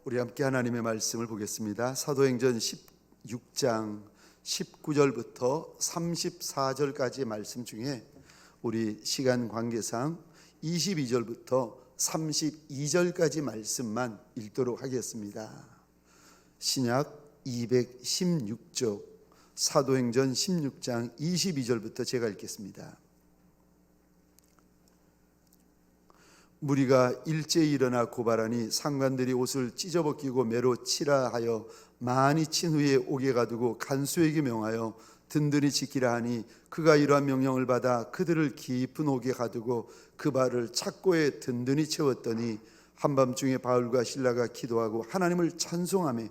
우리 함께 하나님의 말씀을 보겠습니다. 사도행전 16장 19절부터 34절까지의 말씀 중에 우리 시간 관계상 22절부터 32절까지 말씀만 읽도록 하겠습니다. 신약 216쪽 사도행전 16장 22절부터 제가 읽겠습니다. 무리가 일제히 일어나 고발하니 상관들이 옷을 찢어벗기고 매로 치라 하여 많이 친 후에 옥에 가두고 간수에게 명하여 든든히 지키라 하니 그가 이러한 명령을 받아 그들을 깊은 옥에 가두고 그 발을 착고에 든든히 채웠더니 한밤중에 바울과 실라가 기도하고 하나님을 찬송하며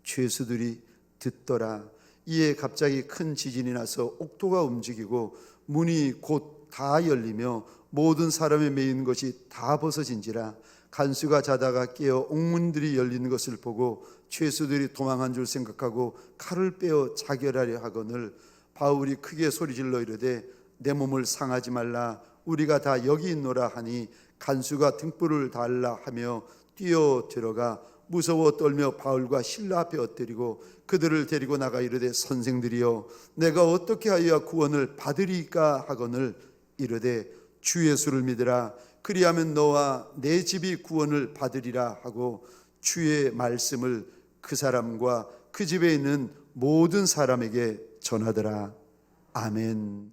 죄수들이 듣더라. 이에 갑자기 큰 지진이 나서 옥토가 움직이고 문이 곧 다 열리며 모든 사람의 매인 것이 다 벗어진지라. 간수가 자다가 깨어 옥문들이 열리는 것을 보고 죄수들이 도망한 줄 생각하고 칼을 빼어 자결하려 하거늘 바울이 크게 소리질러 이르되 내 몸을 상하지 말라, 우리가 다 여기 있노라 하니 간수가 등불을 달라 하며 뛰어 들어가 무서워 떨며 바울과 실라 앞에 엎드리고 그들을 데리고 나가 이르되 선생들이여 내가 어떻게 하여야 구원을 받으리까 하거늘 이르되 주 예수를 믿으라, 그리하면 너와 내 집이 구원을 받으리라 하고 주의 말씀을 그 사람과 그 집에 있는 모든 사람에게 전하더라. 아멘.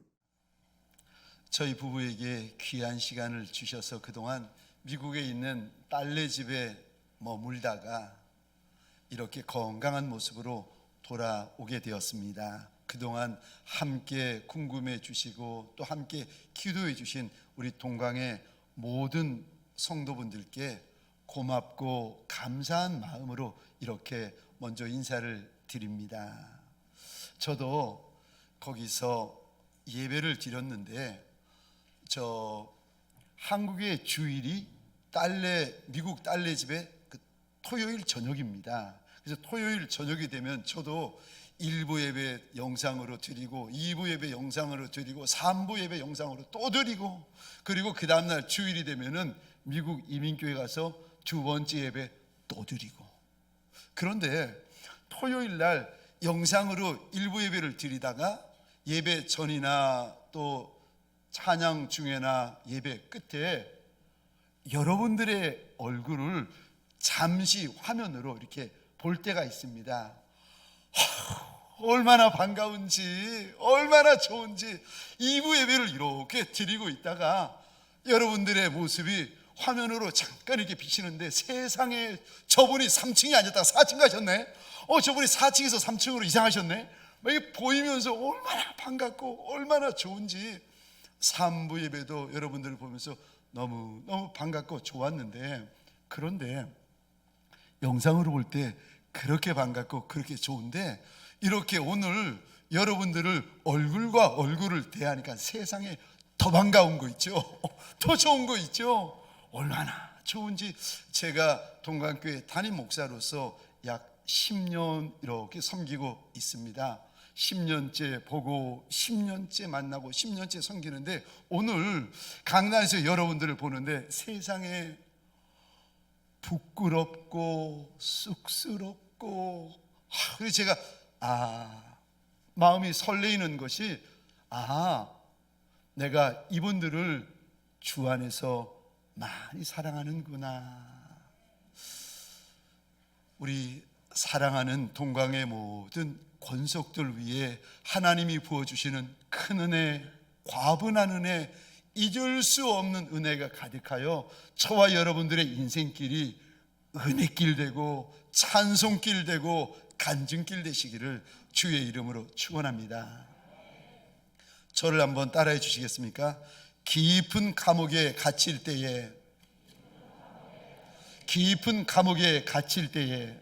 저희 부부에게 귀한 시간을 주셔서 그동안 미국에 있는 딸네 집에 머물다가 이렇게 건강한 모습으로 돌아오게 되었습니다. 그동안 함께 궁금해 주시고 또 함께 기도해 주신 우리 동강의 모든 성도분들께 고맙고 감사한 마음으로 이렇게 먼저 인사를 드립니다. 저도 거기서 예배를 드렸는데 한국의 주일이 미국 딸네 집의 토요일 저녁입니다. 그래서 토요일 저녁이 되면 저도 1부 예배 영상으로 드리고 2부 예배 영상으로 드리고 3부 예배 영상으로 또 드리고 그리고 그 다음날 주일이 되면은 미국 이민교회 가서 두 번째 예배 또 드리고. 그런데 토요일 날 영상으로 1부 예배를 드리다가 예배 전이나 또 찬양 중에나 예배 끝에 여러분들의 얼굴을 잠시 화면으로 이렇게 볼 때가 있습니다. 얼마나 반가운지 얼마나 좋은지 2부 예배를 이렇게 드리고 있다가 여러분들의 모습이 화면으로 잠깐 이렇게 비치는데 세상에 저분이 3층에 앉았다가 4층 가셨네. 저분이 4층에서 3층으로 이상하셨네. 이게 보이면서 얼마나 반갑고 얼마나 좋은지 3부 예배도 여러분들을 보면서 너무 반갑고 좋았는데, 그런데 영상으로 볼 때 그렇게 반갑고 그렇게 좋은데 이렇게 오늘 여러분들을 얼굴과 얼굴을 대하니까 세상에 더 반가운 거 있죠. 더 좋은 거 있죠. 얼마나 좋은지. 제가 동강교회 담임 목사로서 약 10년 이렇게 섬기고 있습니다. 10년째 보고 10년째 만나고 10년째 섬기는데 오늘 강단에서 여러분들을 보는데 세상에 부끄럽고 쑥스럽고 그래서 제가 마음이 설레이는 것이 내가 이분들을 주 안에서 많이 사랑하는구나. 우리 사랑하는 동강의 모든 권속들 위해 하나님이 부어주시는 큰 은혜, 과분한 은혜, 잊을 수 없는 은혜가 가득하여 저와 여러분들의 인생길이 은혜길 되고 찬송길 되고 간증길 되시기를 주의 이름으로 축원합니다. 저를 한번 따라해 주시겠습니까? 깊은 감옥에 갇힐 때에, 깊은 감옥에 갇힐 때에.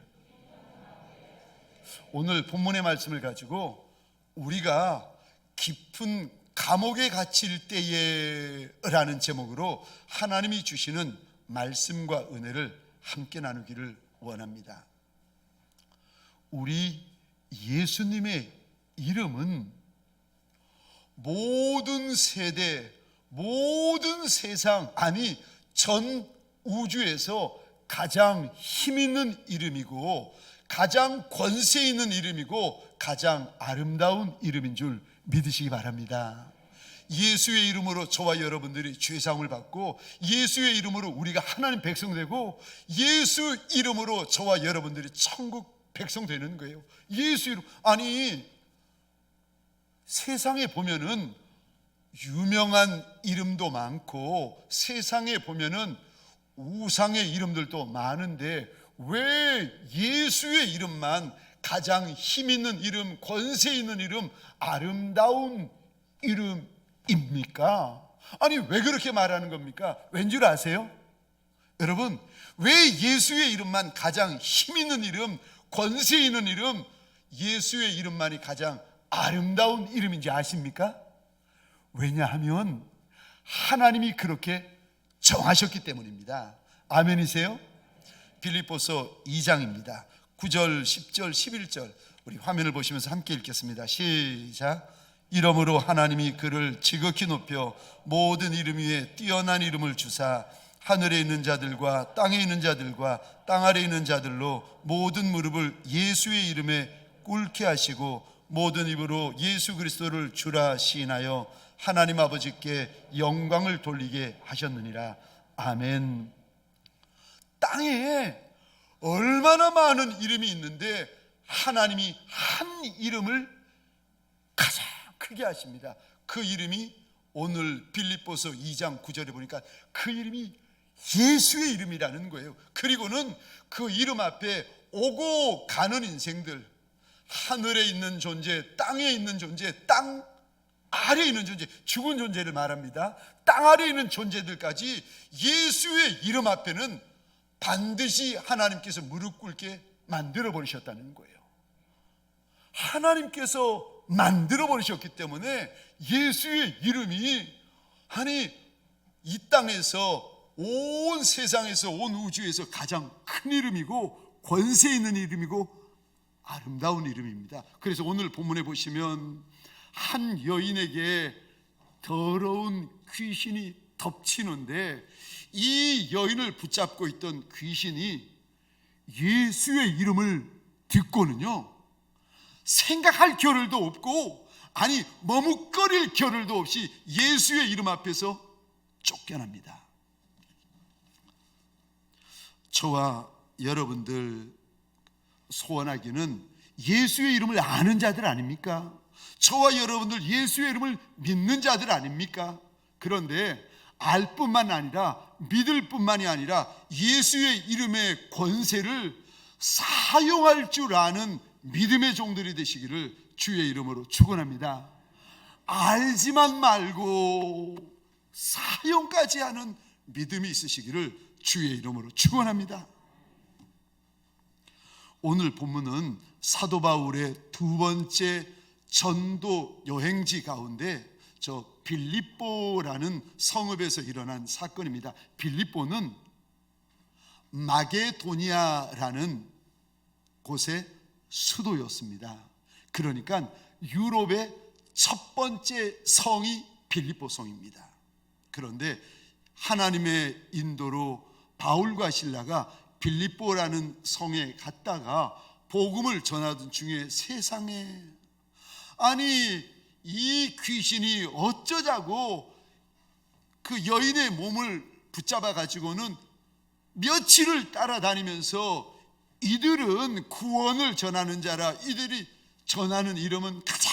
오늘 본문의 말씀을 가지고 우리가 깊은 감옥에 갇힐 때에 라는 제목으로 하나님이 주시는 말씀과 은혜를 함께 나누기를 원합니다. 우리 예수님의 이름은 모든 세대, 모든 세상, 아니 전 우주에서 가장 힘 있는 이름이고 가장 권세 있는 이름이고 가장 아름다운 이름인 줄 믿으시기 바랍니다. 예수의 이름으로 저와 여러분들이 죄사함을 받고 예수의 이름으로 우리가 하나님 백성 되고 예수 이름으로 저와 여러분들이 천국 백성 되는 거예요. 예수 이름. 아니, 세상에 보면은 유명한 이름도 많고 세상에 보면은 우상의 이름들도 많은데 왜 예수의 이름만 가장 힘 있는 이름, 권세 있는 이름, 아름다운 이름입니까? 아니, 왜 그렇게 말하는 겁니까? 왠 줄 아세요? 여러분, 왜 예수의 이름만 가장 힘 있는 이름, 권세 있는 이름, 예수의 이름만이 가장 아름다운 이름인지 아십니까? 왜냐하면 하나님이 그렇게 정하셨기 때문입니다. 아멘이세요? 빌립보서 2장입니다. 9절, 10절, 11절 우리 화면을 보시면서 함께 읽겠습니다. 시작. 이러므로 하나님이 그를 지극히 높여 모든 이름 위에 뛰어난 이름을 주사 하늘에 있는 자들과 땅에 있는 자들과 땅 아래에 있는 자들로 모든 무릎을 예수의 이름에 꿇게 하시고 모든 입으로 예수 그리스도를 주라 시인하여 하나님 아버지께 영광을 돌리게 하셨느니라. 아멘. 땅에 얼마나 많은 이름이 있는데 하나님이 한 이름을 가장 크게 하십니다. 그 이름이 오늘 빌립보서 2장 9절에 보니까 그 이름이 예수의 이름이라는 거예요. 그리고는 그 이름 앞에 오고 가는 인생들, 하늘에 있는 존재, 땅에 있는 존재, 땅 아래에 있는 존재, 죽은 존재를 말합니다. 땅 아래에 있는 존재들까지 예수의 이름 앞에는 반드시 하나님께서 무릎 꿇게 만들어 버리셨다는 거예요. 하나님께서 만들어 버리셨기 때문에 예수의 이름이 아니 이 땅에서 온 세상에서 온 우주에서 가장 큰 이름이고 권세 있는 이름이고 아름다운 이름입니다. 그래서 오늘 본문에 보시면 한 여인에게 더러운 귀신이 덮치는데 이 여인을 붙잡고 있던 귀신이 예수의 이름을 듣고는요 생각할 겨를도 없고 아니 머뭇거릴 겨를도 없이 예수의 이름 앞에서 쫓겨납니다. 저와 여러분들 소원하기는 예수의 이름을 아는 자들 아닙니까? 저와 여러분들 예수의 이름을 믿는 자들 아닙니까? 그런데 알 뿐만 아니라 믿을 뿐만이 아니라 예수의 이름의 권세를 사용할 줄 아는 믿음의 종들이 되시기를 주의 이름으로 축원합니다. 알지만 말고 사용까지 하는 믿음이 있으시기를 주의 이름으로 축원합니다. 오늘 본문은 사도 바울의 두 번째 전도 여행지 가운데 저 빌립보라는 성읍에서 일어난 사건입니다. 빌립보는 마게도니아라는 곳의 수도였습니다. 그러니까 유럽의 첫 번째 성이 빌립보 성입니다. 그런데 하나님의 인도로 바울과 실라가 빌립보라는 성에 갔다가 복음을 전하던 중에 세상에 아니 이 귀신이 어쩌자고 그 여인의 몸을 붙잡아 가지고는 며칠을 따라다니면서 이들은 구원을 전하는 자라 이들이 전하는 이름은 가장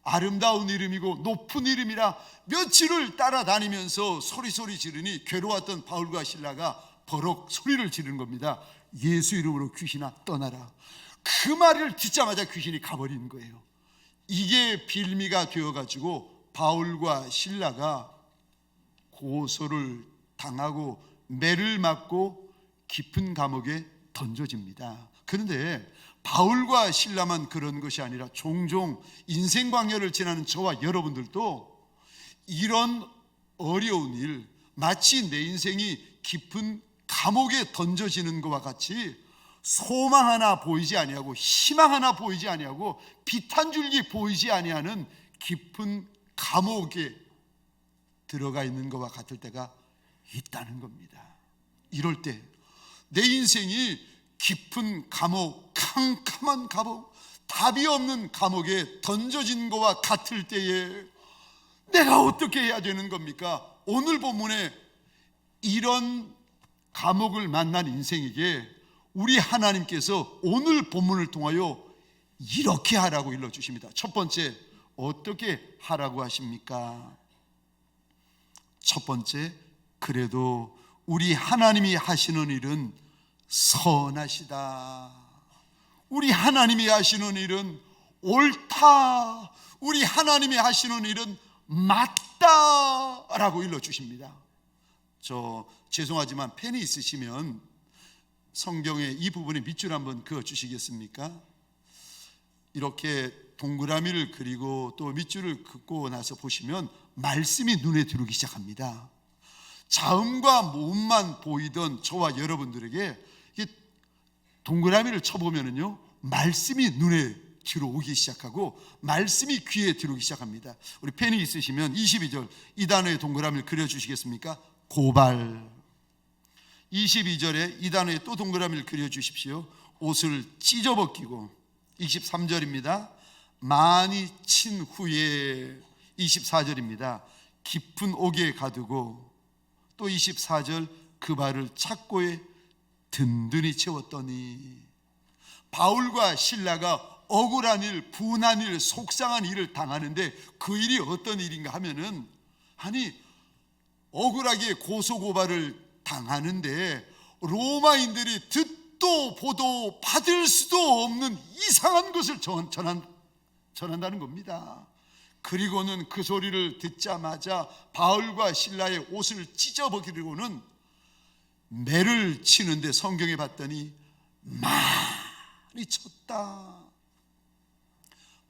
아름다운 이름이고 높은 이름이라 며칠을 따라다니면서 소리소리 지르니 괴로웠던 바울과 실라가 버럭 소리를 지르는 겁니다. 예수 이름으로 귀신아 떠나라. 그 말을 듣자마자 귀신이 가버리는 거예요. 이게 빌미가 되어가지고 바울과 실라가 고소를 당하고 매를 맞고 깊은 감옥에 던져집니다. 그런데 바울과 실라만 그런 것이 아니라 종종 인생 광야를 지나는 저와 여러분들도 이런 어려운 일, 마치 내 인생이 깊은 감옥에 던져지는 것과 같이 소망 하나 보이지 아니하고 희망 하나 보이지 아니하고 빛 한 줄기 보이지 아니하는 깊은 감옥에 들어가 있는 것과 같을 때가 있다는 겁니다. 이럴 때 내 인생이 깊은 감옥, 캄캄한 감옥, 답이 없는 감옥에 던져진 것과 같을 때에 내가 어떻게 해야 되는 겁니까? 오늘 본문에 이런 감옥을 만난 인생에게 우리 하나님께서 오늘 본문을 통하여 이렇게 하라고 일러주십니다. 첫 번째, 어떻게 하라고 하십니까? 첫 번째, 그래도 우리 하나님이 하시는 일은 선하시다. 우리 하나님이 하시는 일은 옳다. 우리 하나님이 하시는 일은 맞다라고 일러주십니다. 죄송하지만 펜이 있으시면 성경의 이 부분에 밑줄 한번 그어주시겠습니까? 이렇게 동그라미를 그리고 또 밑줄을 긋고 나서 보시면 말씀이 눈에 들어오기 시작합니다. 자음과 모음만 보이던 저와 여러분들에게 동그라미를 쳐보면요, 말씀이 눈에 들어오기 시작하고 말씀이 귀에 들어오기 시작합니다. 우리 펜이 있으시면 22절 이 단어의 동그라미를 그려주시겠습니까? 고발. 22절에 이 단어에 또 동그라미를 그려주십시오. 옷을 찢어벗기고. 23절입니다. 많이 친 후에. 24절입니다. 깊은 옥에 가두고. 또 24절 그 발을 착고에 든든히 채웠더니. 바울과 실라가 억울한 일, 분한 일, 속상한 일을 당하는데 그 일이 어떤 일인가 하면은, 아니 억울하게 고소고발을 당하는데 로마인들이 듣도 보도 받을 수도 없는 이상한 것을 전한다는 겁니다. 그리고는 그 소리를 듣자마자 바울과 실라의 옷을 찢어버리고는 매를 치는데 성경에 봤더니 많이 쳤다.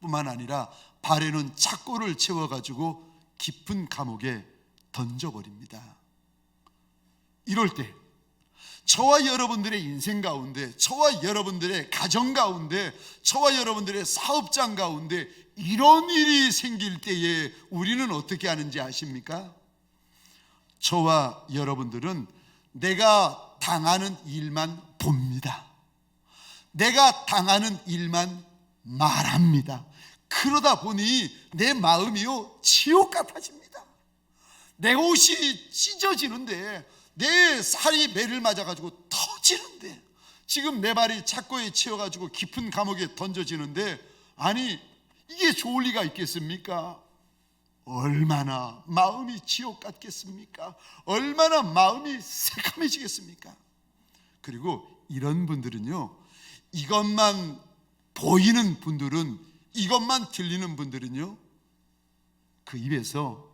뿐만 아니라 발에는 착고를 채워가지고 깊은 감옥에 던져버립니다. 이럴 때 저와 여러분들의 인생 가운데, 저와 여러분들의 가정 가운데, 저와 여러분들의 사업장 가운데 이런 일이 생길 때에 우리는 어떻게 하는지 아십니까? 저와 여러분들은 내가 당하는 일만 봅니다. 내가 당하는 일만 말합니다. 그러다 보니 내 마음이요 지옥 같아집니다. 내 옷이 찢어지는데, 내 살이 매를 맞아가지고 터지는데, 지금 내 발이 착고에 채워가지고 깊은 감옥에 던져지는데, 아니 이게 좋을 리가 있겠습니까? 얼마나 마음이 지옥 같겠습니까? 얼마나 마음이 새카매지겠습니까? 그리고 이런 분들은요, 이것만 보이는 분들은, 이것만 들리는 분들은요, 그 입에서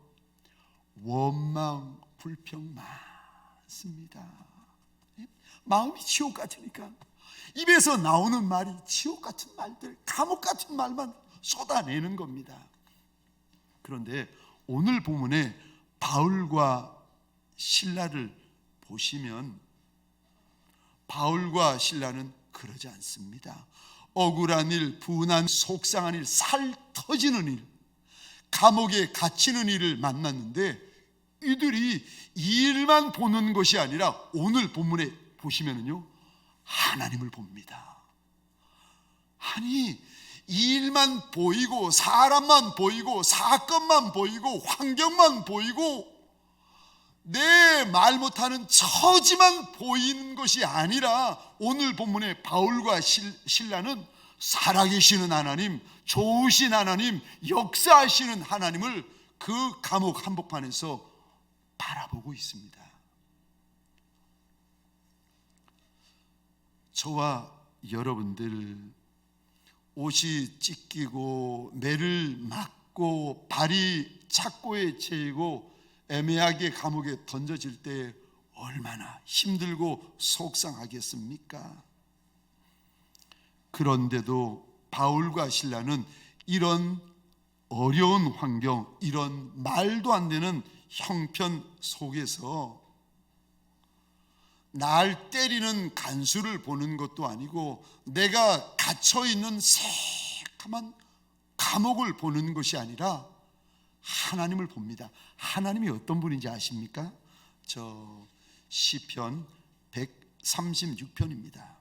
원망, 불평 많습니다. 마음이 지옥 같으니까 입에서 나오는 말이 지옥 같은 말들, 감옥 같은 말만 쏟아내는 겁니다. 그런데 오늘 본문에 바울과 실라를 보시면 바울과 실라는 그러지 않습니다. 억울한 일, 분한, 속상한 일, 살 터지는 일, 감옥에 갇히는 일을 만났는데 이들이 이 일만 보는 것이 아니라 오늘 본문에 보시면은요, 하나님을 봅니다. 아니 이 일만 보이고, 사람만 보이고, 사건만 보이고, 환경만 보이고, 내 말 못하는 처지만 보이는 것이 아니라 오늘 본문의 바울과 실라는 살아계시는 하나님, 좋으신 하나님, 역사하시는 하나님을 그 감옥 한복판에서 바라보고 있습니다. 저와 여러분들 옷이 찢기고 매를 맞고 발이 착고에 채이고 애매하게 감옥에 던져질 때 얼마나 힘들고 속상하겠습니까? 그런데도 바울과 실라는 이런 어려운 환경, 이런 말도 안 되는 형편 속에서 날 때리는 간수를 보는 것도 아니고 내가 갇혀있는 새카만 감옥을 보는 것이 아니라 하나님을 봅니다. 하나님이 어떤 분인지 아십니까? 저 시편 136편입니다.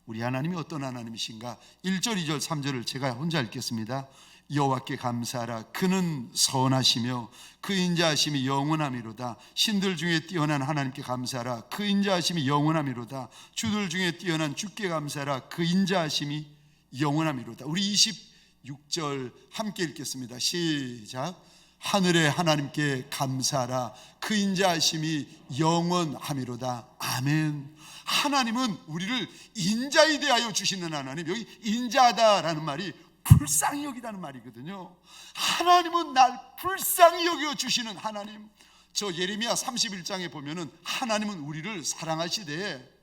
우리 하나님이 어떤 하나님이신가? 1절, 2절, 3절을 제가 혼자 읽겠습니다. 여호와께 감사하라. 그는 선하시며 그 인자하심이 영원하미로다. 신들 중에 뛰어난 하나님께 감사하라. 그 인자하심이 영원하미로다. 주들 중에 뛰어난 주께 감사하라. 그 인자하심이 영원하미로다. 우리 26절 함께 읽겠습니다. 시작. 하늘의 하나님께 감사하라. 그 인자하심이 영원하미로다. 아멘. 하나님은 우리를 인자에 대하여 주시는 하나님. 여기 인자하다라는 말이 불쌍히 여기다는 말이거든요. 하나님은 날 불쌍히 여겨 주시는 하나님. 저 예레미야 31장에 보면은 하나님은 우리를 사랑하시되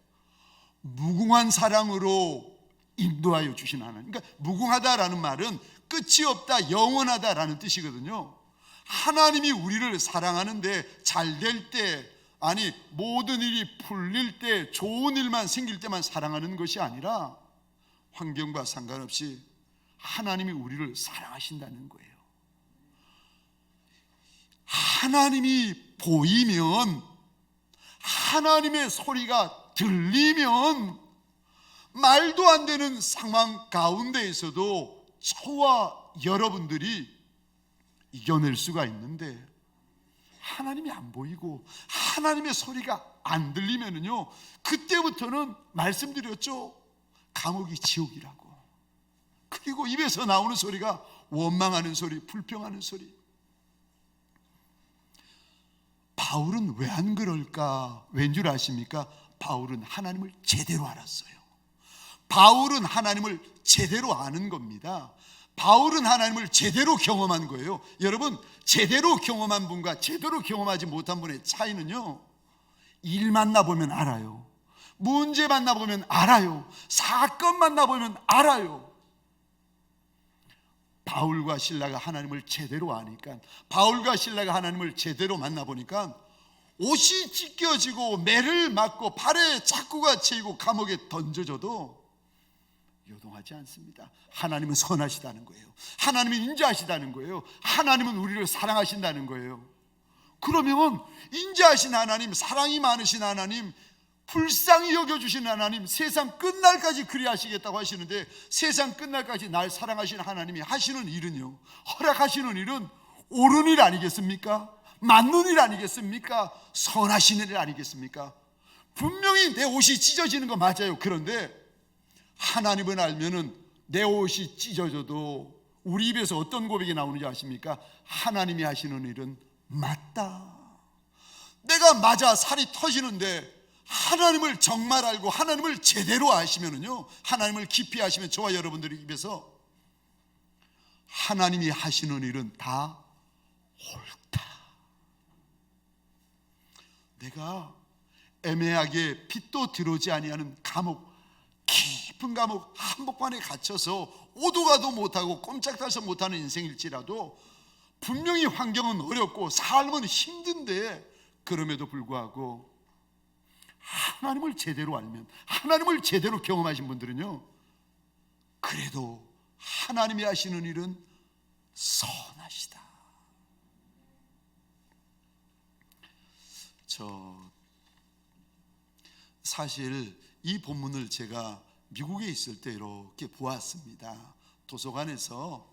무궁한 사랑으로 인도하여 주시는 하나님. 그러니까 무궁하다라는 말은 끝이 없다, 영원하다라는 뜻이거든요. 하나님이 우리를 사랑하는데 잘 될 때, 아니 모든 일이 풀릴 때, 좋은 일만 생길 때만 사랑하는 것이 아니라 환경과 상관없이 하나님이 우리를 사랑하신다는 거예요. 하나님이 보이면, 하나님의 소리가 들리면 말도 안 되는 상황 가운데에서도 저와 여러분들이 이겨낼 수가 있는데, 하나님이 안 보이고 하나님의 소리가 안 들리면은요, 그때부터는 말씀드렸죠, 감옥이 지옥이라고. 그리고 입에서 나오는 소리가 원망하는 소리, 불평하는 소리. 바울은 왜 안 그럴까? 왠 줄 아십니까? 바울은 하나님을 제대로 알았어요. 바울은 하나님을 제대로 아는 겁니다. 바울은 하나님을 제대로 경험한 거예요. 여러분, 제대로 경험한 분과 제대로 경험하지 못한 분의 차이는요, 일 만나보면 알아요. 문제 만나보면 알아요. 사건 만나보면 알아요. 바울과 실라가 하나님을 제대로 아니까, 바울과 실라가 하나님을 제대로 만나보니까 옷이 찢겨지고 매를 맞고 발에 자꾸가 채이고 감옥에 던져져도 요동하지 않습니다. 하나님은 선하시다는 거예요. 하나님은 인자하시다는 거예요. 하나님은 우리를 사랑하신다는 거예요. 그러면 인자하신 하나님, 사랑이 많으신 하나님, 불쌍히 여겨주신 하나님, 세상 끝날까지 그리하시겠다고 하시는데, 세상 끝날까지 날 사랑하시는 하나님이 하시는 일은요, 허락하시는 일은 옳은 일 아니겠습니까? 맞는 일 아니겠습니까? 선하신 일 아니겠습니까? 분명히 내 옷이 찢어지는 거 맞아요. 그런데 하나님을 알면은 내 옷이 찢어져도 우리 입에서 어떤 고백이 나오는지 아십니까? 하나님이 하시는 일은 맞다. 내가 맞아 살이 터지는데 하나님을 정말 알고 하나님을 제대로 아시면은요, 하나님을 깊이 아시면 저와 여러분들의 입에서 하나님이 하시는 일은 다 옳다. 내가 애매하게 빛도 들어오지 아니하는 감옥, 깊은 감옥 한복판에 갇혀서 오도 가도 못하고 꼼짝달싹 못하는 인생일지라도 분명히 환경은 어렵고 삶은 힘든데, 그럼에도 불구하고 하나님을 제대로 알면, 하나님을 제대로 경험하신 분들은요, 그래도 하나님이 하시는 일은 선하시다. 사실 이 본문을 제가 미국에 있을 때 이렇게 보았습니다. 도서관에서,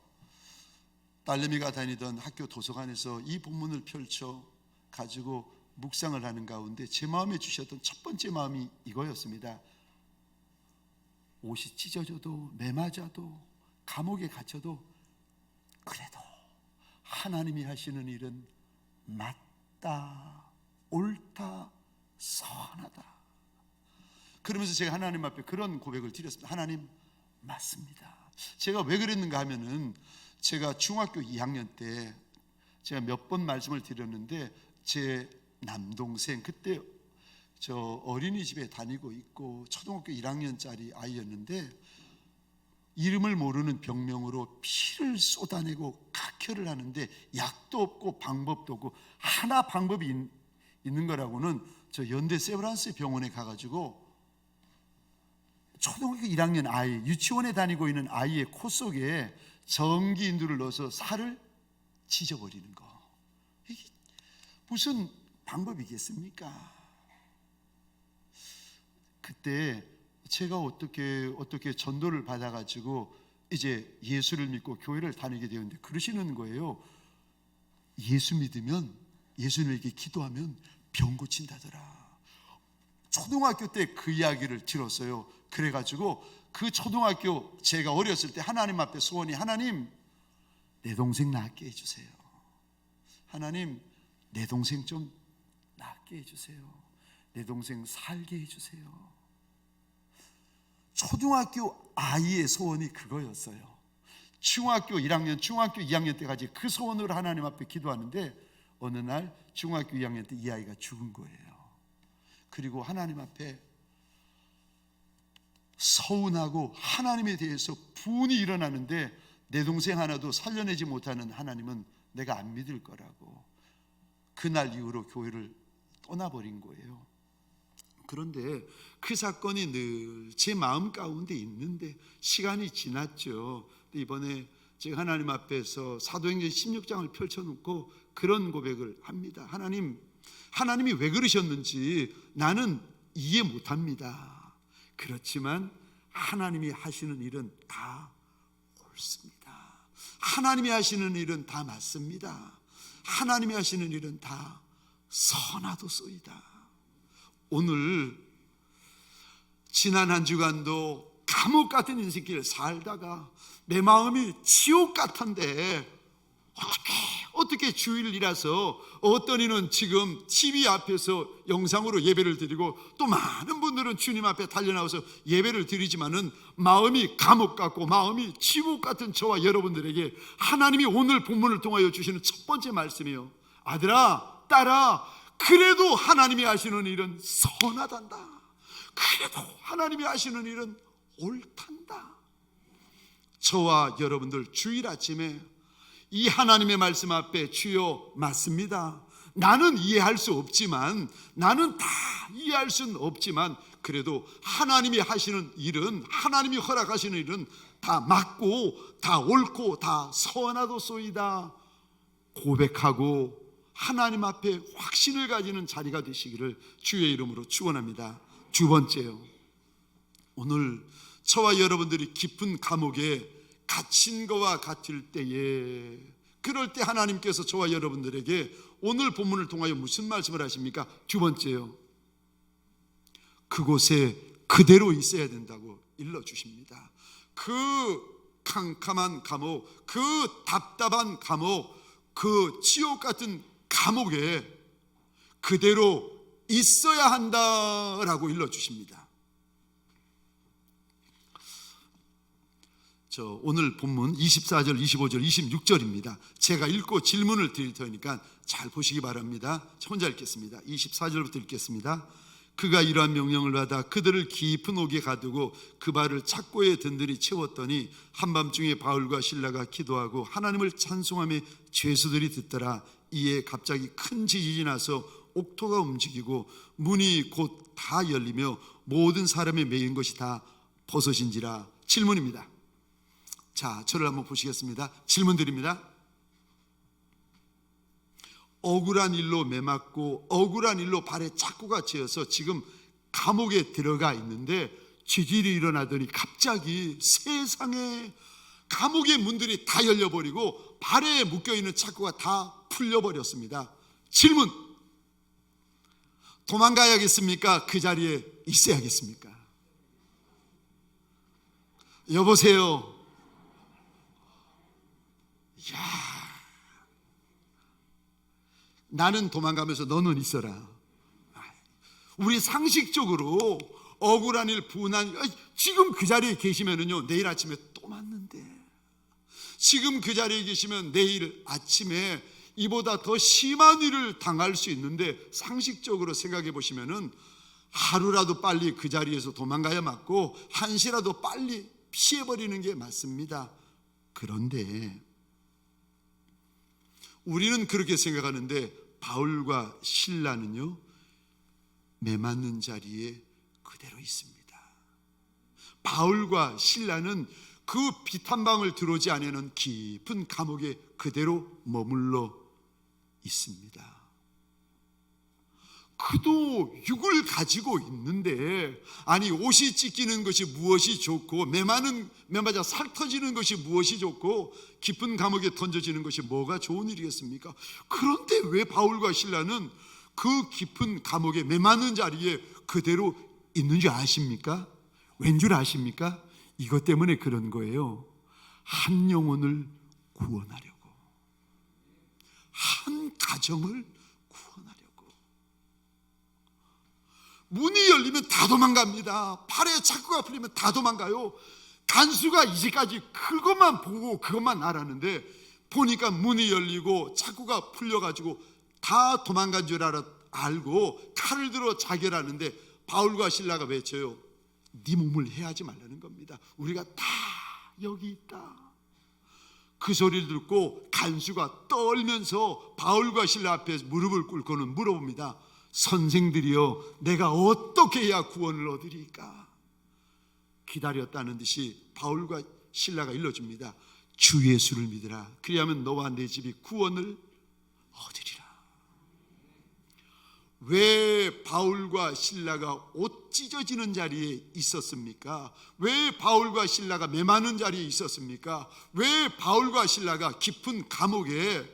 딸내미가 다니던 학교 도서관에서 이 본문을 펼쳐 가지고 묵상을 하는 가운데 제 마음에 주셨던 첫 번째 마음이 이거였습니다. 옷이 찢어져도 매 맞아도 감옥에 갇혀도 그래도 하나님이 하시는 일은 맞다, 옳다, 선하다. 그러면서 제가 하나님 앞에 그런 고백을 드렸습니다. 하나님, 맞습니다. 제가 왜 그랬는가 하면은, 제가 중학교 2학년 때 제가 몇 번 말씀을 드렸는데, 제 남동생, 그때 저 어린이집에 다니고 있고 초등학교 1학년짜리 아이였는데, 이름을 모르는 병명으로 피를 쏟아내고 각혈을 하는데 약도 없고 방법도 없고, 하나 방법이 있는 거라고는 저 연대 세브란스 병원에 가가지고 초등학교 1학년 아이, 유치원에 다니고 있는 아이의 코 속에 전기인두를 넣어서 살을 찢어버리는 거. 이게 무슨 방법이겠습니까? 그때 제가 어떻게 전도를 받아가지고 이제 예수를 믿고 교회를 다니게 되었는데 그러시는 거예요. 예수 믿으면, 예수님에게 기도하면 병 고친다더라. 초등학교 때 그 이야기를 들었어요. 그래가지고 그 초등학교, 제가 어렸을 때 하나님 앞에 소원이, 하나님 내 동생 낫게 해주세요. 하나님 내 동생 좀 낫게 해주세요. 내 동생 살게 해주세요. 초등학교 아이의 소원이 그거였어요. 중학교 1학년, 중학교 2학년 때까지 그 소원으로 하나님 앞에 기도하는데 어느 날 중학교 2학년 때 이 아이가 죽은 거예요. 그리고 하나님 앞에 서운하고 하나님에 대해서 분이 일어나는데 내 동생 하나도 살려내지 못하는 하나님은 내가 안 믿을 거라고 그날 이후로 교회를 떠나버린 거예요. 그런데 그 사건이 늘 제 마음 가운데 있는데 시간이 지났죠. 이번에 제가 하나님 앞에서 사도행전 16장을 펼쳐놓고 그런 고백을 합니다. 하나님이 왜 그러셨는지 나는 이해 못합니다. 그렇지만 하나님이 하시는 일은 다 옳습니다. 하나님이 하시는 일은 다 맞습니다. 하나님이 하시는 일은 다 선하도소이다. 오늘 지난 한 주간도 감옥 같은 인생길 살다가 내 마음이 지옥 같은데 어떻게 주일이라서 어떤 이는 지금 TV 앞에서 영상으로 예배를 드리고 또 많은 분들은 주님 앞에 달려나와서 예배를 드리지만은 마음이 감옥 같고 마음이 지옥 같은 저와 여러분들에게 하나님이 오늘 본문을 통하여 주시는 첫 번째 말씀이요, 아들아 딸아 그래도 하나님이 하시는 일은 선하단다. 그래도 하나님이 하시는 일은 옳단다. 저와 여러분들 주일 아침에 이 하나님의 말씀 앞에 주여 맞습니다. 나는 이해할 수 없지만, 나는 다 이해할 수는 없지만 그래도 하나님이 하시는 일은, 하나님이 허락하시는 일은 다 맞고 다 옳고 다 선하도소이다 고백하고 하나님 앞에 확신을 가지는 자리가 되시기를 주의 이름으로 축원합니다. 두 번째요, 오늘 저와 여러분들이 깊은 감옥에 갇힌 것과 같을 때에, 그럴 때 하나님께서 저와 여러분들에게 오늘 본문을 통하여 무슨 말씀을 하십니까? 두 번째요, 그곳에 그대로 있어야 된다고 일러주십니다. 그 캄캄한 감옥, 그 답답한 감옥, 그 지옥 같은 감옥에 그대로 있어야 한다라고 일러주십니다. 오늘 본문 24절, 25절, 26절입니다. 제가 읽고 질문을 드릴 테니까 잘 보시기 바랍니다. 혼자 읽겠습니다. 24절부터 읽겠습니다. 그가 이러한 명령을 받아 그들을 깊은 옥에 가두고 그 발을 착고에 든든히 채웠더니 한밤중에 바울과 실라가 기도하고 하나님을 찬송하며 죄수들이 듣더라. 이에 갑자기 큰 지진이 나서 옥토가 움직이고 문이 곧 다 열리며 모든 사람의 매인 것이 다 벗어진지라. 질문입니다. 자, 저를 한번 보시겠습니다. 질문 드립니다. 억울한 일로 매맞고 억울한 일로 발에 착고가 채여서 지금 감옥에 들어가 있는데 지진이 일어나더니 갑자기 세상에 감옥의 문들이 다 열려버리고 발에 묶여있는 착고가 다 풀려버렸습니다. 질문, 도망가야겠습니까? 그 자리에 있어야겠습니까? 여보세요. 야, 나는 도망가면서 너는 있어라. 우리 상식적으로 억울한 일, 분한 일, 지금 그 자리에 계시면은요 내일 아침에 또 맞는데, 지금 그 자리에 계시면 내일 아침에 이보다 더 심한 일을 당할 수 있는데, 상식적으로 생각해 보시면은 하루라도 빨리 그 자리에서 도망가야 맞고 한시라도 빨리 피해버리는 게 맞습니다. 그런데 우리는 그렇게 생각하는데 바울과 실라는요 매맞는 자리에 그대로 있습니다. 바울과 실라는 그 빛 한 방울 들어오지 않는 깊은 감옥에 그대로 머물러 있습니다. 그 그도 육을 가지고 있는데, 아니 옷이 찢기는 것이 무엇이 좋고 매맞아 살 터지는 것이 무엇이 좋고 깊은 감옥에 던져지는 것이 뭐가 좋은 일이겠습니까? 그런데 왜 바울과 실라는 그 깊은 감옥에 매맞는 자리에 그대로 있는 줄 아십니까? 왠 줄 아십니까? 이것 때문에 그런 거예요. 한 영혼을 구원하려고, 한 가정을 구원하려고. 문이 열리면 다 도망갑니다. 팔에 자꾸가 풀리면 다 도망가요. 간수가 이제까지 그것만 보고 그것만 알았는데, 보니까 문이 열리고 자꾸가 풀려가지고 다 도망간 줄 알고 칼을 들어 자결하는데, 바울과 실라가 외쳐요. 네 몸을 해하지 말라는 겁니다. 우리가 다 여기 있다. 그 소리를 듣고 간수가 떨면서 바울과 실라 앞에 무릎을 꿇고는 물어봅니다. 선생들이여, 내가 어떻게 해야 구원을 얻으리까? 기다렸다는 듯이 바울과 실라가 일러줍니다. 주 예수를 믿으라. 그리하면 너와 내 집이 구원을 얻으리라. 왜 바울과 실라가 옷 찢어지는 자리에 있었습니까? 왜 바울과 실라가 매맞는 자리에 있었습니까? 왜 바울과 실라가 깊은 감옥에,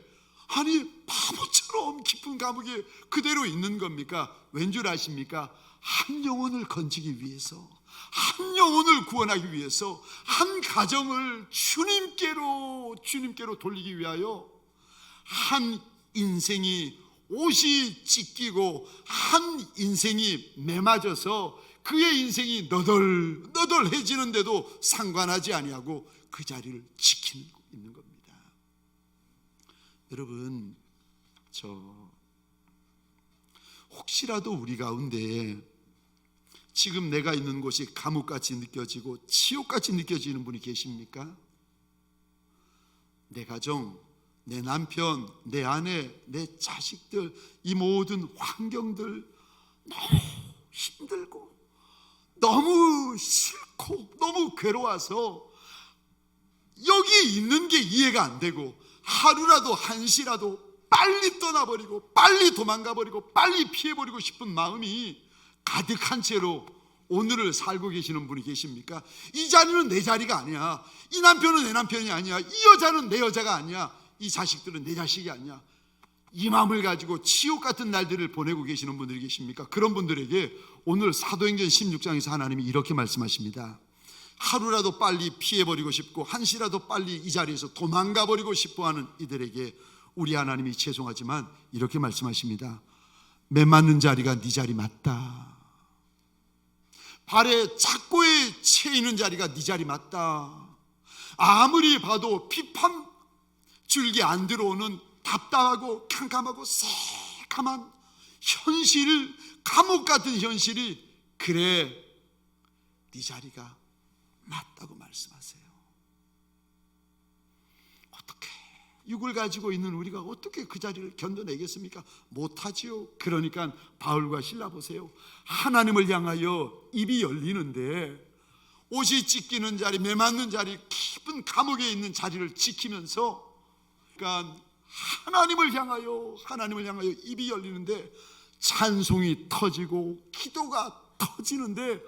아니 바보처럼 깊은 감옥에 그대로 있는 겁니까? 왠 줄 아십니까? 한 영혼을 건지기 위해서, 한 영혼을 구원하기 위해서, 한 가정을 주님께로 돌리기 위하여, 한 인생이 옷이 찢기고 한 인생이 매맞아서 그의 인생이 너덜너덜해지는데도 상관하지 아니하고 그 자리를 지키고 있는 겁니다. 여러분, 혹시라도 우리 가운데 지금 내가 있는 곳이 감옥같이 느껴지고 지옥같이 느껴지는 분이 계십니까? 내 가정, 내 남편, 내 아내, 내 자식들, 이 모든 환경들 너무 힘들고 너무 싫고 너무 괴로워서 여기 있는 게 이해가 안 되고, 하루라도 한시라도 빨리 떠나버리고 빨리 도망가버리고 빨리 피해버리고 싶은 마음이 가득한 채로 오늘을 살고 계시는 분이 계십니까? 이 자리는 내 자리가 아니야. 이 남편은 내 남편이 아니야. 이 여자는 내 여자가 아니야. 이 자식들은 내 자식이 아니야. 이 마음을 가지고 지옥 같은 날들을 보내고 계시는 분들이 계십니까? 그런 분들에게 오늘 사도행전 16장에서 하나님이 이렇게 말씀하십니다. 하루라도 빨리 피해버리고 싶고 한시라도 빨리 이 자리에서 도망가버리고 싶어하는 이들에게 우리 하나님이 죄송하지만 이렇게 말씀하십니다. 매맞는 자리가 네 자리 맞다. 발에 착고에 채이는 자리가 네 자리 맞다. 아무리 봐도 피판 줄기 안 들어오는 답답하고 캄캄하고 새카만 현실, 감옥 같은 현실이, 그래 네 자리가 맞다고 말씀하세요. 어떻게 육을 가지고 있는 우리가 어떻게 그 자리를 견뎌내겠습니까? 못하지요. 그러니까 바울과 실라 보세요. 하나님을 향하여 입이 열리는데 옷이 찢기는 자리, 매맞는 자리, 깊은 감옥에 있는 자리를 지키면서, 그러니까 하나님을 향하여 입이 열리는데 찬송이 터지고 기도가 터지는데,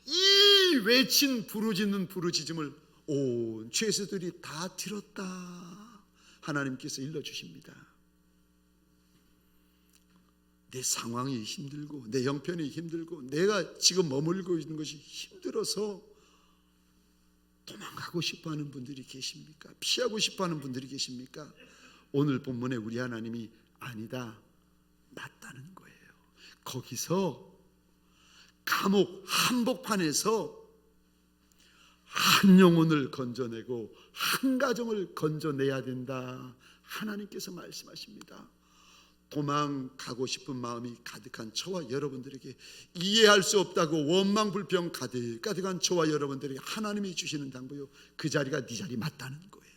이 외친 부르짖는 부르짖음을 온 죄수들이 다 들었다. 하나님께서 일러주십니다. 내 상황이 힘들고 내 형편이 힘들고 내가 지금 머물고 있는 것이 힘들어서 도망가고 싶어하는 분들이 계십니까? 피하고 싶어하는 분들이 계십니까? 오늘 본문에 우리 하나님이 아니다, 맞다는 거예요. 거기서 감옥 한복판에서 한 영혼을 건져내고 한 가정을 건져내야 된다. 하나님께서 말씀하십니다. 도망가고 싶은 마음이 가득한 저와 여러분들에게, 이해할 수 없다고 원망 불평 가득한 저와 여러분들에게 하나님이 주시는 당부요, 그 자리가 네 자리 맞다는 거예요.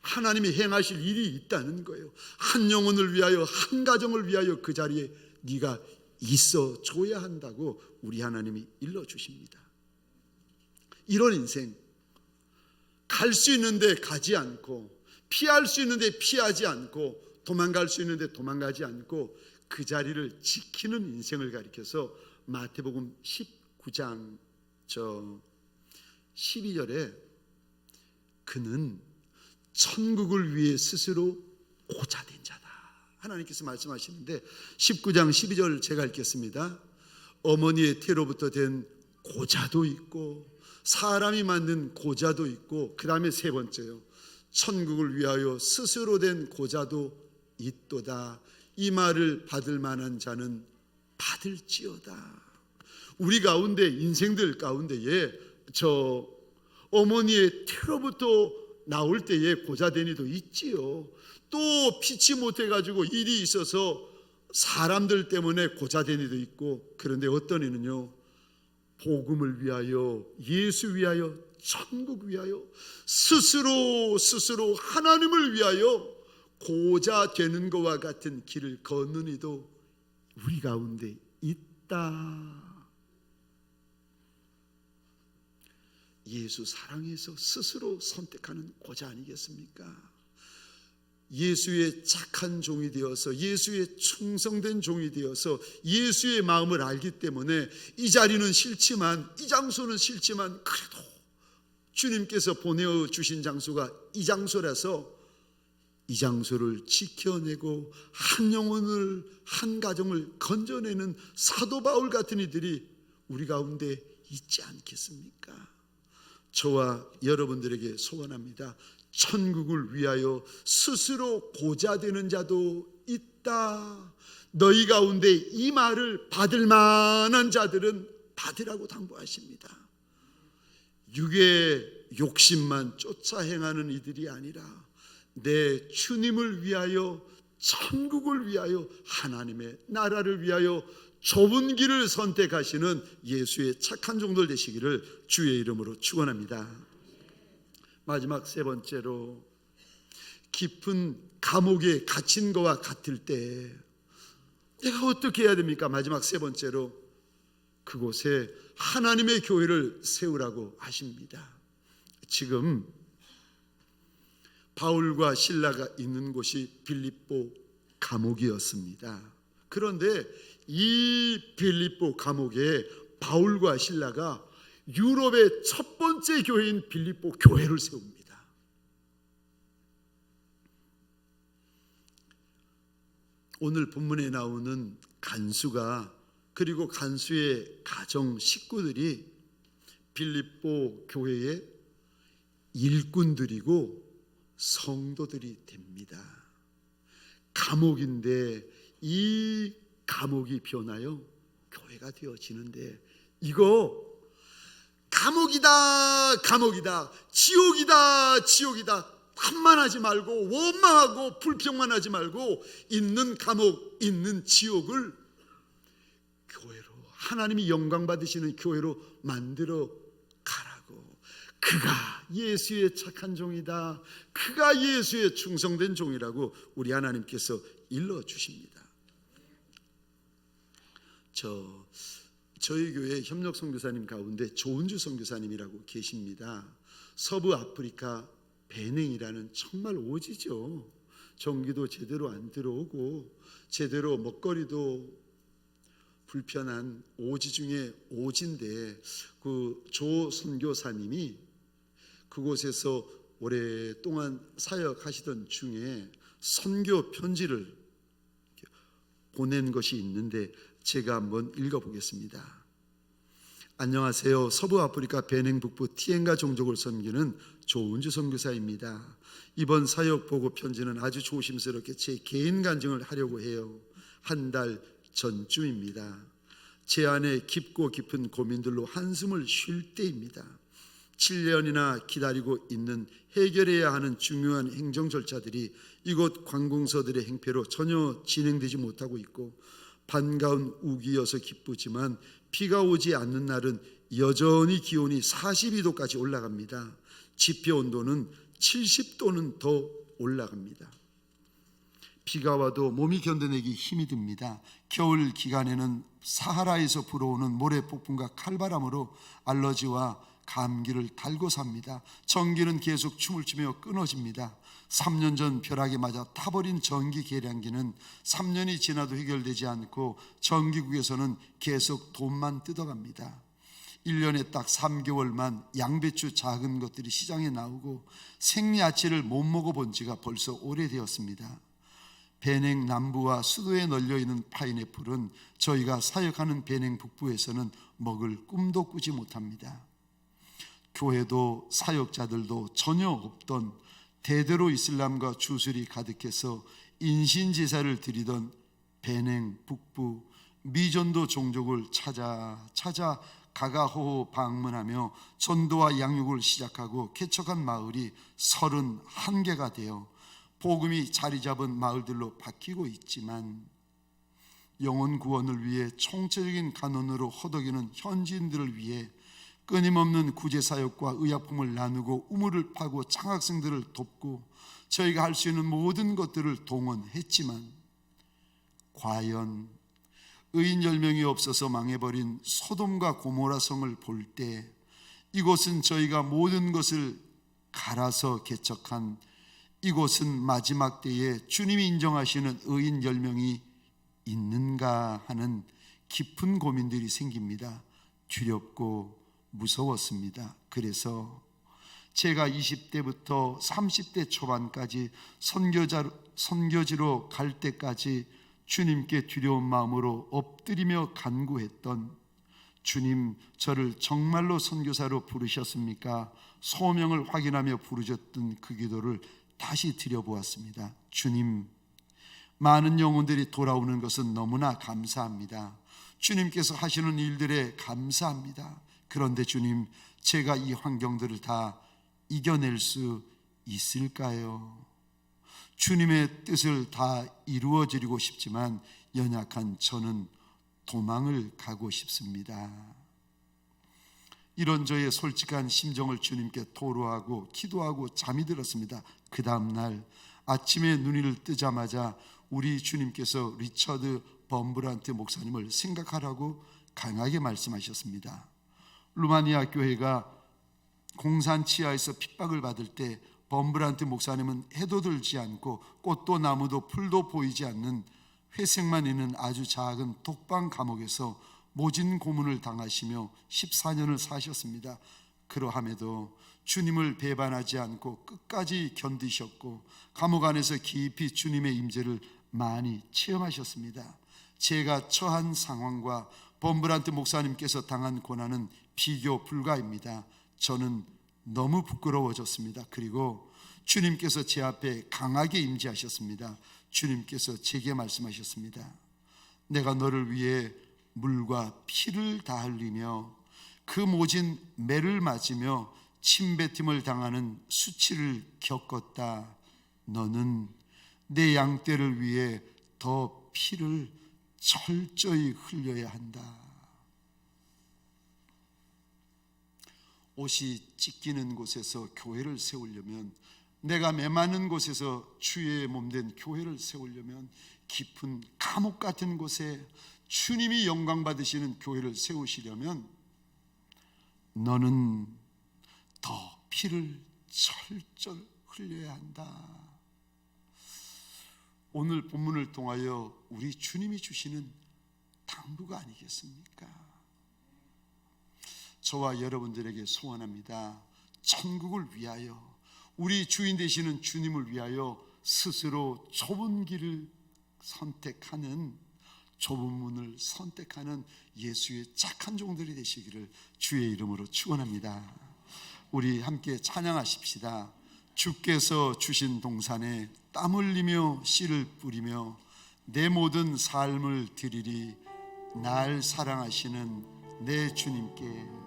하나님이 행하실 일이 있다는 거예요. 한 영혼을 위하여, 한 가정을 위하여 그 자리에 네가 있어 줘야 한다고 우리 하나님이 일러주십니다. 이런 인생, 갈 수 있는데 가지 않고, 피할 수 있는데 피하지 않고, 도망갈 수 있는데 도망가지 않고, 그 자리를 지키는 인생을 가리켜서 마태복음 19장 12절에 그는 천국을 위해 스스로 고자된 자다, 하나님께서 말씀하시는데 19장 12절 제가 읽겠습니다. 어머니의 태로부터 된 고자도 있고 사람이 만든 고자도 있고, 그 다음에 세 번째요, 천국을 위하여 스스로 된 고자도 있도다. 이 말을 받을 만한 자는 받을지어다. 우리 가운데, 인생들 가운데에 저 어머니의 태로부터 나올 때에 고자된 이도 있지요. 또 피치 못해가지고 일이 있어서 사람들 때문에 고자된 이도 있고, 그런데 어떤 이는요, 복음을 위하여, 예수 위하여, 천국 위하여 스스로 하나님을 위하여 고자 되는 것과 같은 길을 걷는 이도 우리 가운데 있다. 예수 사랑해서 스스로 선택하는 고자 아니겠습니까? 예수의 착한 종이 되어서, 예수의 충성된 종이 되어서 예수의 마음을 알기 때문에 이 자리는 싫지만, 이 장소는 싫지만, 그래도 주님께서 보내주신 장소가 이 장소라서 이 장소를 지켜내고 한 영혼을, 한 가정을 건져내는 사도 바울 같은 이들이 우리 가운데 있지 않겠습니까? 저와 여러분들에게 소원합니다. 천국을 위하여 스스로 고자되는 자도 있다. 너희 가운데 이 말을 받을 만한 자들은 받으라고 당부하십니다. 육의 욕심만 쫓아 행하는 이들이 아니라 내 주님을 위하여, 천국을 위하여, 하나님의 나라를 위하여 좁은 길을 선택하시는 예수의 착한 종들 되시기를 주의 이름으로 축원합니다. 마지막 세 번째로, 깊은 감옥에 갇힌 것과 같을 때 내가 어떻게 해야 됩니까? 마지막 세 번째로, 그곳에 하나님의 교회를 세우라고 하십니다. 지금 바울과 실라가 있는 곳이 빌립보 감옥이었습니다. 그런데 이 빌립보 감옥에 바울과 실라가 유럽의 첫 번째 교회인 빌립보 교회를 세웁니다. 오늘 본문에 나오는 간수가, 그리고 간수의 가정 식구들이 빌립보 교회의 일꾼들이고 성도들이 됩니다. 감옥인데 이 감옥이 변하여 교회가 되어지는데, 이거 감옥이다, 감옥이다, 지옥이다, 지옥이다, 판만하지 말고, 원망하고 불평만 하지 말고, 있는 감옥, 있는 지옥을 교회로, 하나님이 영광 받으시는 교회로 만들어 가라고. 그가 예수의 착한 종이다, 그가 예수의 충성된 종이라고 우리 하나님께서 일러주십니다. 저희 교회 협력 선교사님 가운데 조은주 선교사님이라고 계십니다. 서부 아프리카 베냉이라는 정말 오지죠. 전기도 제대로 안 들어오고 제대로 먹거리도 불편한 오지 중에 오지인데, 그 조 선교사님이 그곳에서 오랫동안 사역하시던 중에 선교 편지를 보낸 것이 있는데 제가 한번 읽어보겠습니다. 안녕하세요. 서부 아프리카 베냉 북부 티엔가 종족을 섬기는 조은주 선교사입니다. 이번 사역 보고 편지는 아주 조심스럽게 제 개인 간증을 하려고 해요. 한 달 전쯤입니다. 제 안에 깊고 깊은 고민들로 한숨을 쉴 때입니다. 7년이나 기다리고 있는 해결해야 하는 중요한 행정 절차들이 이곳 관공서들의 행패로 전혀 진행되지 못하고 있고, 반가운 우기여서 기쁘지만 비가 오지 않는 날은 여전히 기온이 42도까지 올라갑니다. 지표 온도는 70도는 더 올라갑니다. 비가 와도 몸이 견뎌내기 힘이 듭니다. 겨울 기간에는 사하라에서 불어오는 모래 폭풍과 칼바람으로 알러지와 감기를 달고 삽니다. 전기는 계속 춤을 추며 끊어집니다. 3년 전 벼락에 맞아 타버린 전기 계량기는 3년이 지나도 해결되지 않고 전기국에서는 계속 돈만 뜯어갑니다. 1년에 딱 3개월만 양배추 작은 것들이 시장에 나오고 생야채를 못 먹어본 지가 벌써 오래되었습니다. 베냉 남부와 수도에 널려있는 파인애플은 저희가 사역하는 베냉 북부에서는 먹을 꿈도 꾸지 못합니다. 교회도 사역자들도 전혀 없던 대대로 이슬람과 주술이 가득해서 인신제사를 드리던 베냉 북부 미전도 종족을 찾아 가가호호 방문하며 전도와 양육을 시작하고 개척한 마을이 31개가 되어 복음이 자리 잡은 마을들로 바뀌고 있지만 영혼 구원을 위해 총체적인 간원으로 허덕이는 현지인들을 위해 끊임없는 구제사역과 의약품을 나누고 우물을 파고 장학생들을 돕고 저희가 할 수 있는 모든 것들을 동원했지만 과연 의인 10명이 없어서 망해버린 소돔과 고모라 성을 볼 때 이곳은 저희가 모든 것을 갈아서 개척한 이곳은 마지막 때에 주님이 인정하시는 의인 10명이 있는가 하는 깊은 고민들이 생깁니다. 두렵고 무서웠습니다. 그래서 제가 20대부터 30대 초반까지 선교지로 갈 때까지 주님께 두려운 마음으로 엎드리며 간구했던 주님, 저를 정말로 선교사로 부르셨습니까? 소명을 확인하며 부르셨던 그 기도를 다시 드려보았습니다. 주님, 많은 영혼들이 돌아오는 것은 너무나 감사합니다. 주님께서 하시는 일들에 감사합니다. 그런데 주님, 제가 이 환경들을 다 이겨낼 수 있을까요? 주님의 뜻을 다 이루어지고 싶지만 연약한 저는 도망을 가고 싶습니다. 이런 저의 솔직한 심정을 주님께 토로하고 기도하고 잠이 들었습니다. 그 다음 날 아침에 눈을 뜨자마자 우리 주님께서 리처드 범브란트 목사님을 생각하라고 강하게 말씀하셨습니다. 루마니아 교회가 공산 치하에서 핍박을 받을 때 범브란트 목사님은 해도 들지 않고 꽃도 나무도 풀도 보이지 않는 회색만 있는 아주 작은 독방 감옥에서 모진 고문을 당하시며 14년을 사셨습니다. 그러함에도 주님을 배반하지 않고 끝까지 견디셨고 감옥 안에서 깊이 주님의 임재를 많이 체험하셨습니다. 제가 처한 상황과 범브란트 목사님께서 당한 고난은 비교 불가입니다. 저는 너무 부끄러워졌습니다. 그리고 주님께서 제 앞에 강하게 임재하셨습니다. 주님께서 제게 말씀하셨습니다. 내가 너를 위해 물과 피를 다 흘리며 그 모진 매를 맞으며 침뱉음을 당하는 수치를 겪었다. 너는 내 양떼를 위해 더 피를 철저히 흘려야 한다. 옷이 찢기는 곳에서 교회를 세우려면, 내가 메마른 곳에서 주의 몸된 교회를 세우려면, 깊은 감옥 같은 곳에 주님이 영광 받으시는 교회를 세우시려면 너는 더 피를 철저히 흘려야 한다. 오늘 본문을 통하여 우리 주님이 주시는 당부가 아니겠습니까? 저와 여러분들에게 소원합니다. 천국을 위하여, 우리 주인 되시는 주님을 위하여 스스로 좁은 길을 선택하는, 좁은 문을 선택하는 예수의 착한 종들이 되시기를 주의 이름으로 축원합니다. 우리 함께 찬양하십시다. 주께서 주신 동산에 땀 흘리며 씨를 뿌리며 내 모든 삶을 드리리. 날 사랑하시는 내 주님께.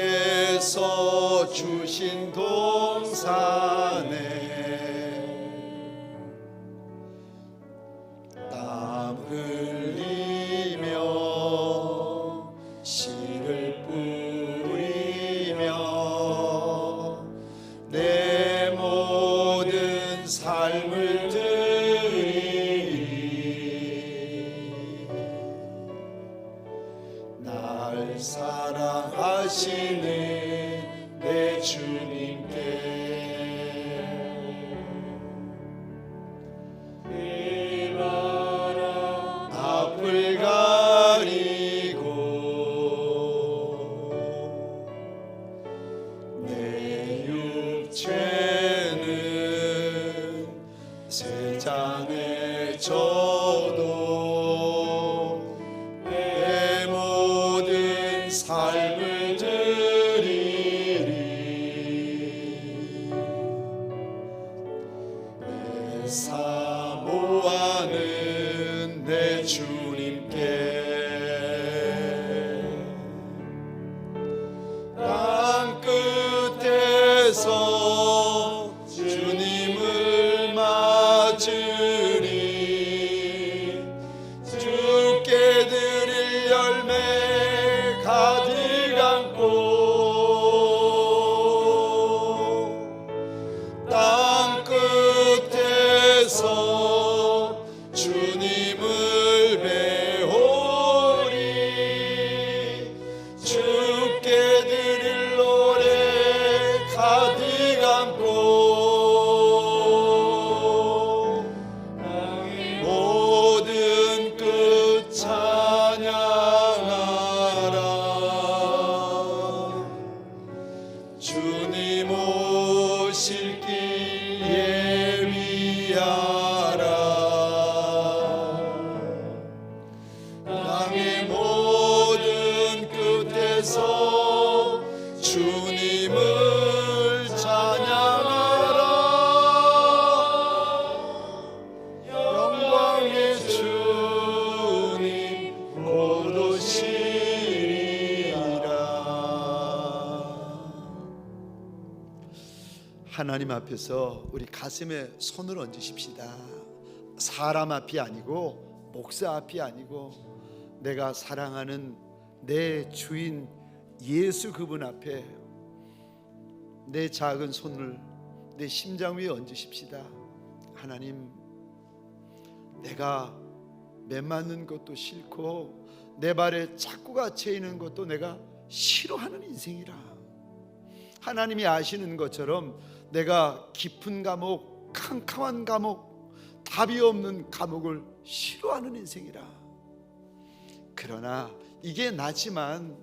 주께서 주신 동산에 땀 흘리며 씨를 뿌리며 사랑하시는 내 주님께 앞을 가리고 내 육체는 세상에 져도 내 모든 삶을 드리리 내 사모하는 내 주님께 땅 끝에서 주님을 맞으리 주께 드릴 열매 가득 안고 땅 끝에서 주님을 배우리 주께 드릴 노래 가득 안고 모든 끝 찬양하라 주님 오실 길 예비하라 땅의 모든 끝에서 주님을 찬양하라 영광의 주님 곧 오시리라. 하나님 앞에서 우리 가슴에 손을 얹으십시다. 사람 앞이 아니고 목사 앞이 아니고 내가 사랑하는 내 주인 예수 그분 앞에 내 작은 손을 내 심장 위에 얹으십시다. 하나님, 내가 매맞는 것도 싫고 내 발에 착구가 채이는 것도 내가 싫어하는 인생이라. 하나님이 아시는 것처럼 내가 깊은 감옥, 캄캄한 감옥, 답이 없는 감옥을 싫어하는 인생이라. 그러나 이게 나지만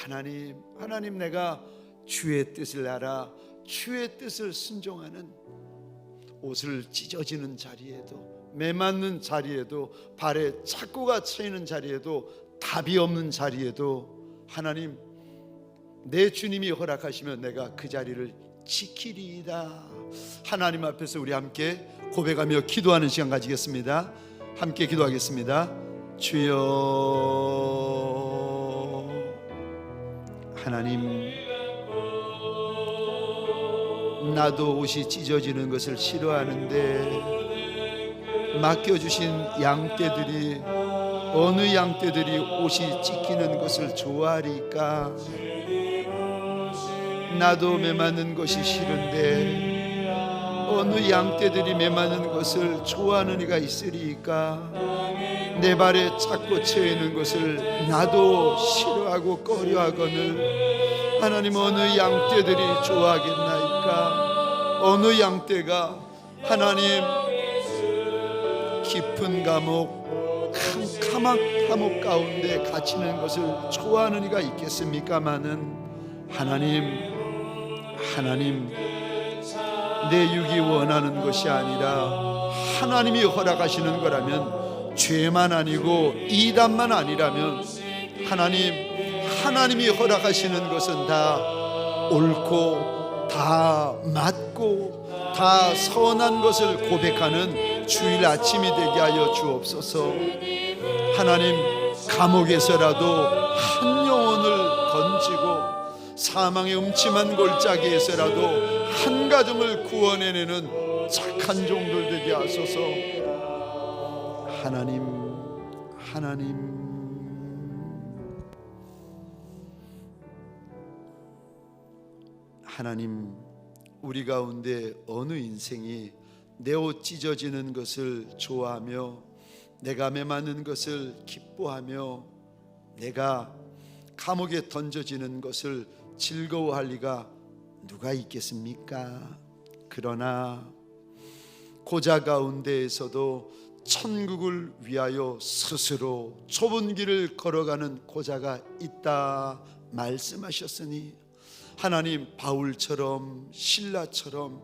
하나님 내가 주의 뜻을 알아 주의 뜻을 순종하는 옷을 찢어지는 자리에도 매맞는 자리에도 발에 착고가 쳐있는 자리에도 답이 없는 자리에도 하나님 내 주님이 허락하시면 내가 그 자리를 지키리이다. 하나님 앞에서 우리 함께 고백하며 기도하는 시간 가지겠습니다. 함께 기도하겠습니다. 주여, 하나님, 나도 옷이 찢어지는 것을 싫어하는데 맡겨주신 양떼들이 어느 양떼들이 옷이 찢기는 것을 좋아하리까? 나도 매맞는 것이 싫은데 어느 양떼들이 매맞는 것을 좋아하는 이가 있으리까? 내 발에 착고 채여 있는 것을 나도 싫어하고 꺼려하거늘 하나님 어느 양떼들이 좋아하겠나이까? 어느 양떼가 하나님 깊은 감옥, 캄캄한 감옥 가운데 갇히는 것을 좋아하는 이가 있겠습니까마는 하나님 내 육이 원하는 것이 아니라 하나님이 허락하시는 거라면, 죄만 아니고 이단만 아니라면 하나님이 허락하시는 것은 다 옳고 다 맞고 다 선한 것을 고백하는 주일 아침이 되게 하여 주옵소서. 하나님, 감옥에서라도 한 영혼을 건지고 사망의 음침한 골짜기에서라도 한 가정을 구원해내는 착한 종들 되게 하소서. 하나님, 우리 가운데 어느 인생이 내 옷 찢어지는 것을 좋아하며 내가 매맞는 것을 기뻐하며 내가 감옥에 던져지는 것을 즐거워할 리가 누가 있겠습니까? 그러나 고자 가운데에서도 천국을 위하여 스스로 좁은 길을 걸어가는 고자가 있다 말씀하셨으니, 하나님, 바울처럼 신라처럼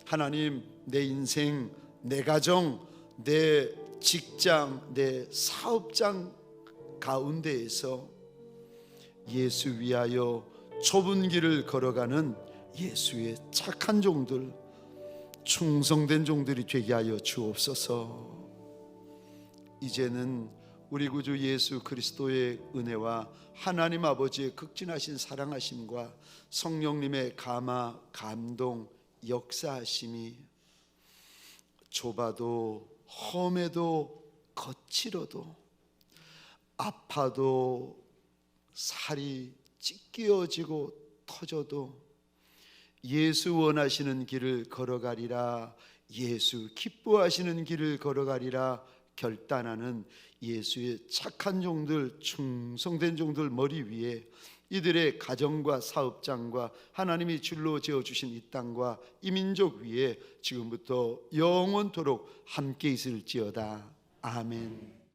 하나님, 내 인생, 내 가정, 내 직장, 내 사업장 가운데에서 예수 위하여 좁은 길을 걸어가는 예수의 착한 종들, 충성된 종들이 되게 하여 주옵소서. 이제는 우리 구주 예수 그리스도의 은혜와 하나님 아버지의 극진하신 사랑하심과 성령님의 감화, 감동, 역사하심이 좁아도 험해도 거칠어도 아파도 살이 찢겨지고 터져도 예수 원하시는 길을 걸어가리라, 예수 기뻐하시는 길을 걸어가리라 결단하는 예수의 착한 종들, 충성된 종들 머리 위에 이들의 가정과 사업장과 하나님이 줄로 지어주신 이 땅과 이 민족 위에 지금부터 영원토록 함께 있을지어다. 아멘.